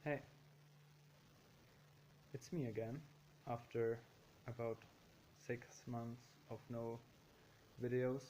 Hey, it's me again after about 6 months of no videos.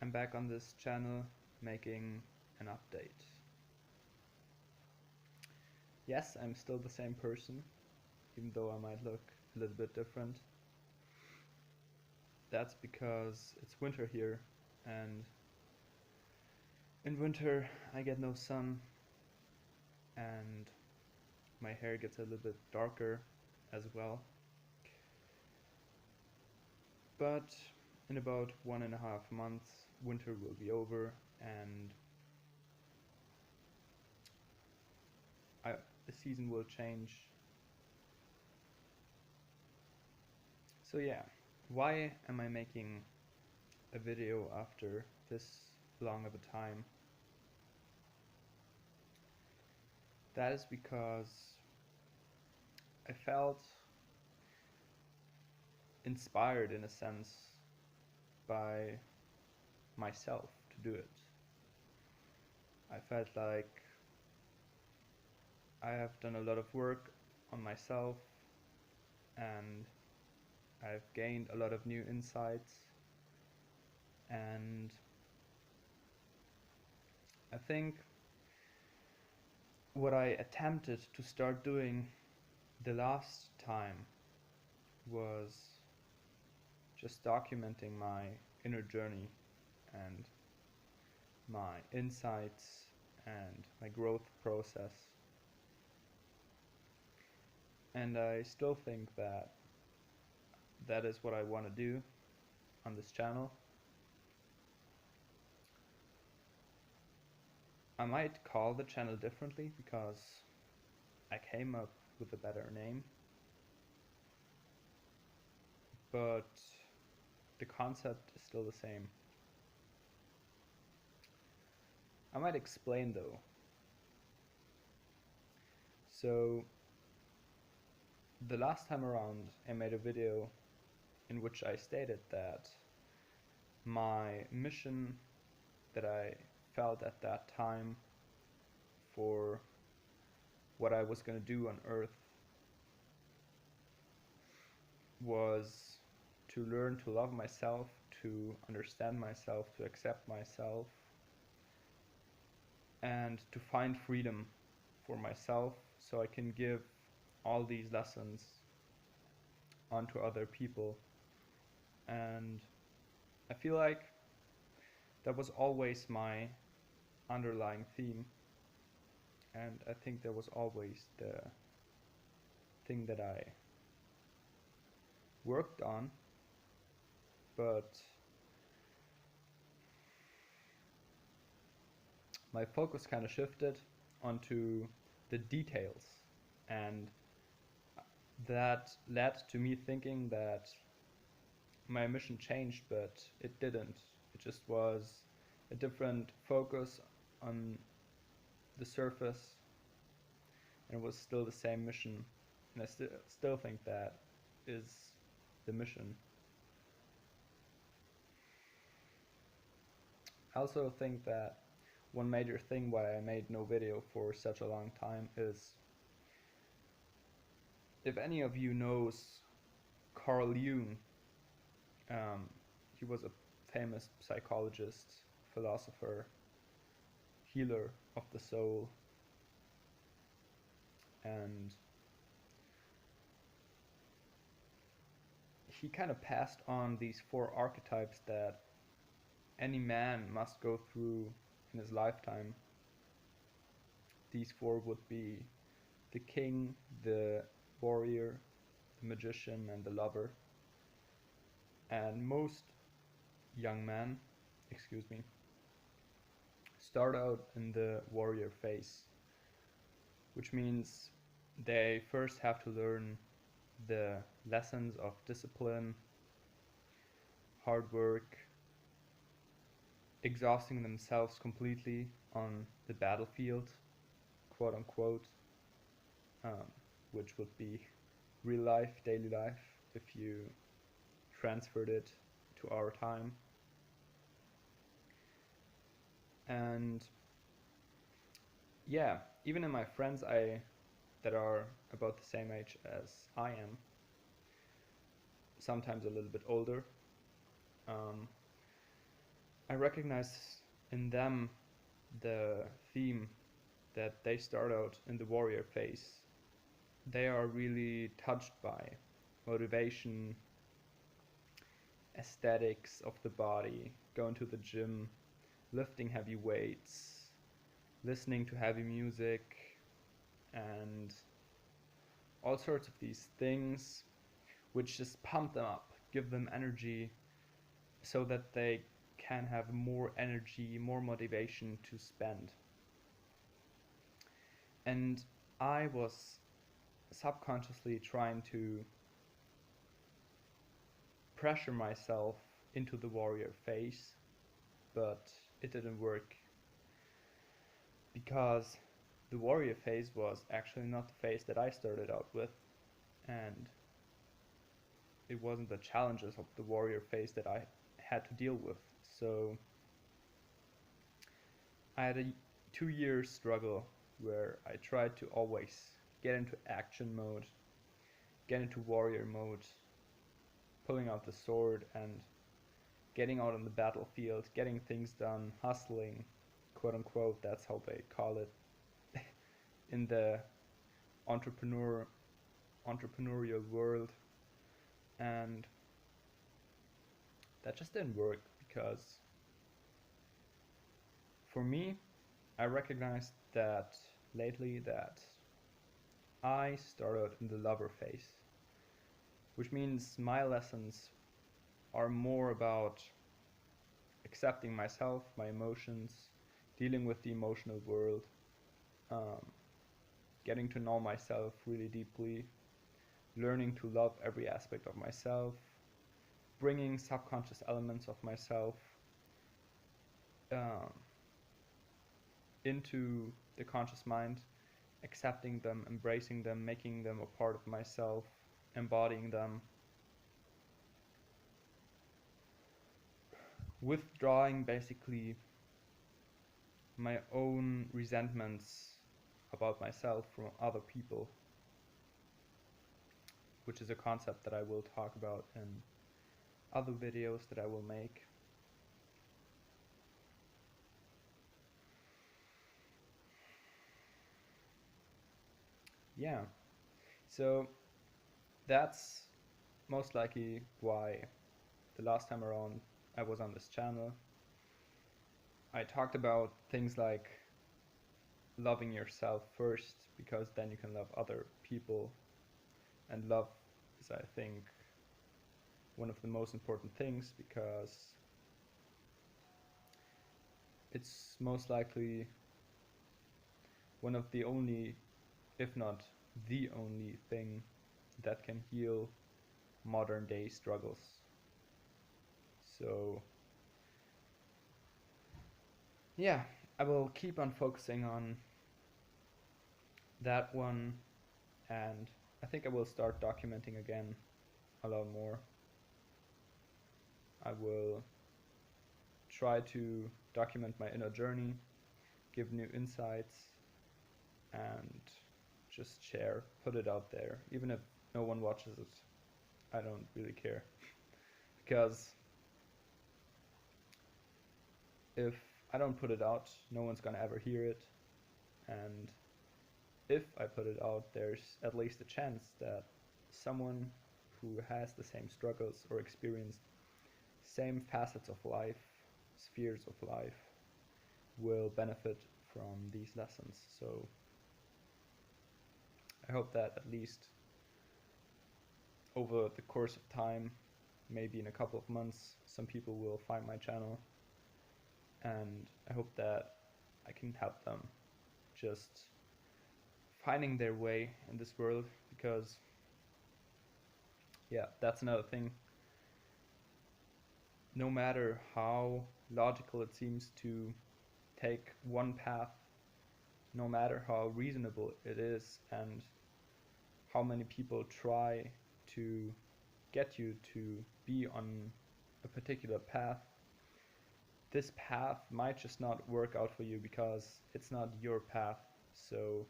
I'm back on this channel making an update. Yes, I'm still the same person, even though I might look a little bit different. That's because it's winter here, and in winter I get no sun and my hair gets a little bit darker as well. But in about 1.5 months, winter will be over and the season will change. So yeah, why am I making a video after this long of a time? That is because I felt inspired in a sense by myself to do it. I felt like I have done a lot of work on myself and I've gained a lot of new insights, and I think what I attempted to start doing the last time was just documenting my inner journey and my insights and my growth process. And I still think that that is what I want to do on this channel. I might call the channel differently because I came up with a better name, but the concept is still the same. I might explain though. So the last time around I made a video in which I stated that my mission that I felt at that time for what I was going to do on Earth was to learn to love myself, to understand myself, to accept myself, and to find freedom for myself so I can give all these lessons onto other people. And I feel like that was always my underlying theme, and I think that was always the thing that I worked on, but my focus kind of shifted onto the details, and that led to me thinking that my mission changed, but it didn't. It just was a different focus on the surface, and it was still the same mission, and I still think that is the mission. I also think that one major thing why I made no video for such a long time is, if any of you knows Carl Jung, he was a famous psychologist, philosopher, healer of the soul, and he kind of passed on these 4 archetypes that any man must go through in his lifetime. These 4 would be the king, the warrior, the magician, and the lover. And most young men, start out in the warrior phase, which means they first have to learn the lessons of discipline, hard work, exhausting themselves completely on the battlefield, quote unquote, which would be real life, daily life, if you transferred it to our time. And yeah, even in my friends that are about the same age as I am, sometimes a little bit older, um, I recognize in them the theme that they start out in the warrior phase. They are really touched by motivation, aesthetics of the body, going to the gym, lifting heavy weights, listening to heavy music, and all sorts of these things which just pump them up, give them energy so that they can have more energy, more motivation to spend. And I was subconsciously trying to pressure myself into the warrior phase, but it didn't work because the warrior phase was actually not the phase that I started out with, and it wasn't the challenges of the warrior phase that I had to deal with. So I had a 2 year struggle where I tried to always get into action mode, get into warrior mode, pulling out the sword and getting out on the battlefield, getting things done, hustling, quote unquote, that's how they call it in the entrepreneurial world. And that just didn't work because for me, I recognized that lately that I started in the lover phase, which means my lessons are more about accepting myself, my emotions, dealing with the emotional world, um, getting to know myself really deeply, learning to love every aspect of myself, bringing subconscious elements of myself um, into the conscious mind, accepting them, embracing them, making them a part of myself, embodying them, withdrawing basically my own resentments about myself from other people, which is a concept that I will talk about in other videos that I will make. Yeah, so that's most likely why the last time around I was on this channel, I talked about things like loving yourself first, because then you can love other people. And love is, I think, one of the most important things because it's most likely one of the only, if not the only thing that can heal modern day struggles. So yeah, I will keep on focusing on that one, and I think I will start documenting again a lot more. I will try to document my inner journey, give new insights, and just share, put it out there. Even if no one watches it, I don't really care. Because if I don't put it out, no one's gonna ever hear it. And if I put it out, there's at least a chance that someone who has the same struggles or experienced same facets of life, spheres of life, will benefit from these lessons. So I hope that at least over the course of time, maybe in a couple of months, some people will find my channel, and I hope that I can help them just finding their way in this world, because yeah, that's another thing. No matter how logical it seems to take one path, no matter how reasonable it is, and how many people try to get you to be on a particular path, this path might just not work out for you because it's not your path. So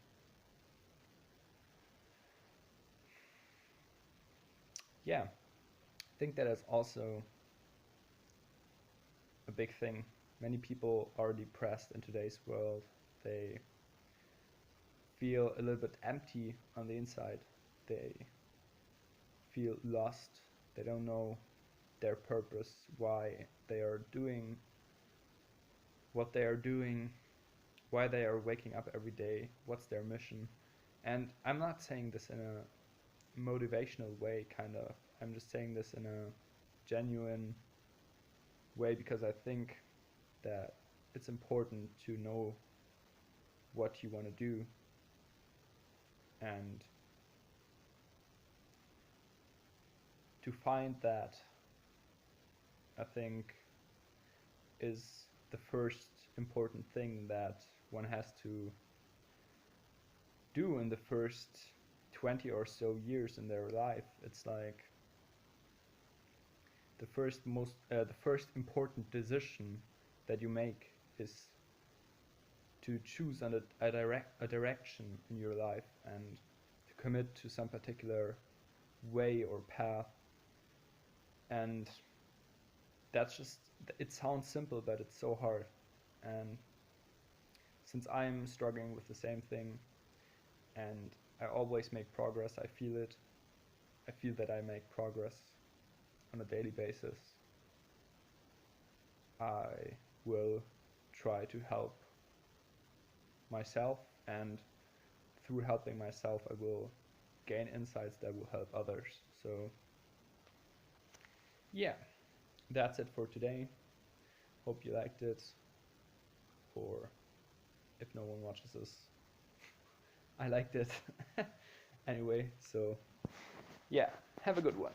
yeah, I think that is also a big thing. Many people are depressed in today's world. They feel a little bit empty on the inside. They feel lost. They don't know their purpose, why they are doing what they are doing, why they are waking up every day, what's their mission. And I'm not saying this in a motivational way, kind of. I'm just saying this in a genuine way because I think that it's important to know what you want to do, and to find that, I think, is the first important thing that one has to do in the first 20 or so years in their life. It's like the first important decision that you make is to choose a direction in your life and to commit to some particular way or path. And that's just, it sounds simple, but it's so hard. And since I'm struggling with the same thing, and I always make progress, I feel it. I feel that I make progress on a daily basis. I will try to help myself, and through helping myself, I will gain insights that will help others. So, yeah, that's it for today. Hope you liked it, or if no one watches this, I liked it. Anyway, so yeah, have a good one.